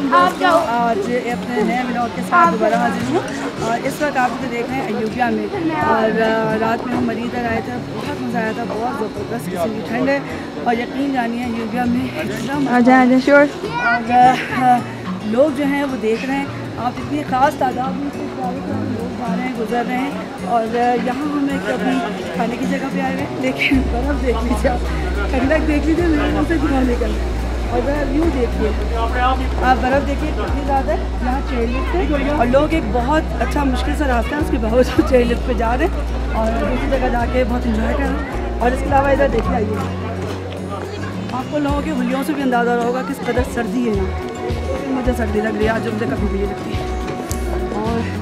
वालेकुम दोस्तों, आज अपने नए व्लॉग के साथ दोबारा हाजिर हूँ। और इस वक्त आप जो देख रहे हैं अयोध्या में, और रात में हम मरीदर आए थे, बहुत मज़ा आया था, बहुत ज़बरदस्त किस्म की ठंड है। और यकीन जानिए अयोध्या में इतना और लोग जो हैं वो देख रहे हैं, आप इतनी ख़ास तादाद में से लोग आ रहे हैं, गुजर रहे हैं। और यहाँ हम एक अपनी खाने की जगह पे आए हुए हैं, लेकिन बर्फ़ देख लीजिए, आप ठंडक देख लीजिए, मेरे मुँह से धुआं निकल रहा है। और वह व्यू देखिए, आप बर्फ़ देखिए कितनी ज़्यादा है। यहाँ चेयर लिफ्ट है और लोग एक बहुत अच्छा मुश्किल सा रास्ता है, उसके बावजूद चेयर लिफ्ट पे जा रहे हैं और दूसरी जगह जाके बहुत इंजॉय कर रहे हैं। और इसके अलावा इधर देखिए, आइए, आपको लोगों के हुलियों से भी अंदाज़ा होगा किस कदर सर्दी है यहाँ। मुझे सर्दी लग रही है आज, मुझे कभी भी ये लगती है। और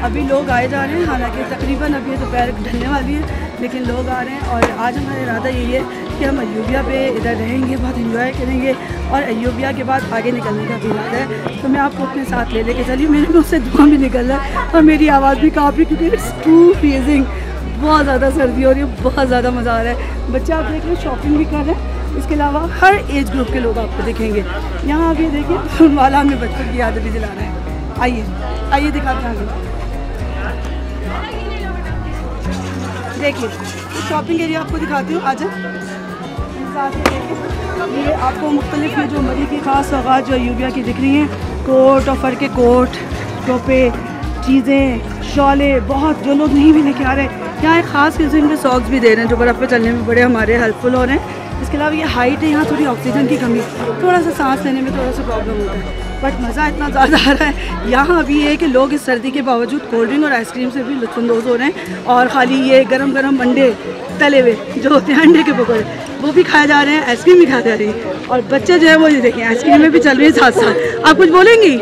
अभी लोग आए जा रहे हैं, हालांकि तकरीबन अभी दोपहर ढलने वाली है, लेकिन लोग आ रहे हैं। और आज हमारा इरादा यही है कि हम अयोध्या पे इधर रहेंगे, बहुत इंजॉय करेंगे और अयोध्या के बाद आगे निकलने का भी इरादा है। तो मैं आपको अपने साथ ले लेके चलिए। मेरे मुँह से धुआं भी निकल रहा है और मेरी आवाज़ भी काफ़ी, क्योंकि इट्स टू फ्रीजिंग, बहुत ज़्यादा सर्दी हो रही है, बहुत ज़्यादा मज़ा आ रहा है। बच्चे आप देख रहे हैं शॉपिंग भी कर रहे हैं, इसके अलावा हर एज ग्रुप के लोग आपको दिखेंगे यहाँ। अभी देखिए वाला हमें बचपन की यादें भी दिला रहा है। आइए आइए दिखाते हैं आगे, देखिए शॉपिंग एरिया आपको दिखाती हूँ। आज ये आपको मुख्तलिफ ये जो मरी की ख़ास सौगात जो अयोध्या की दिख रही हैं, कोट और फर के कोट, टोपे, चीज़ें, शॉले, बहुत जो लोग नहीं भी लेके आ रहे हैं। यहाँ एक ख़ास किस्म के सॉक्स भी दे रहे हैं जो बर्फ़ पे चलने में बड़े हमारे हेल्पफुल हो रहे हैं। इसके अलावा ये हाइट है, यहाँ थोड़ी ऑक्सीजन की कमी, थोड़ा सा सांस लेने में थोड़ा सा प्रॉब्लम होता है, बट मज़ा इतना ज़्यादा आ रहा है। यहाँ अभी ये है कि लोग इस सर्दी के बावजूद कोल्ड ड्रिंक और आइसक्रीम से भी लुत्फ़अंदोज़ हो रहे हैं। और ख़ाली ये गरम गरम अंडे तले हुए जो होते हैं, अंडे के पकौड़े, वो भी खाए जा रहे हैं, आइसक्रीम भी खाई जा रही है। और बच्चे जो है वो ये देखें आइसक्रीम में भी चल रही है साथ साथ। आप कुछ बोलेंगी?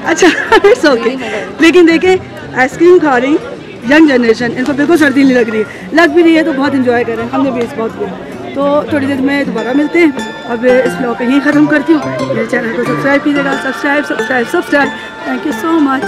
अच्छा इट्स ओके। लेकिन देखें आइसक्रीम खा रही यंग जनरेशन, इनको बिल्कुल सर्दी नहीं लग रही है, लग भी रही है तो बहुत इंजॉय कर रहे हैं। हमने भी इस बहुत किया। तो थोड़ी देर में दोबारा मिलते हैं। अब इस ब्लॉग को यहीं ख़त्म करती हूँ। मेरे चैनल को सब्सक्राइब कीजिएगा, subscribe. Thank you so much.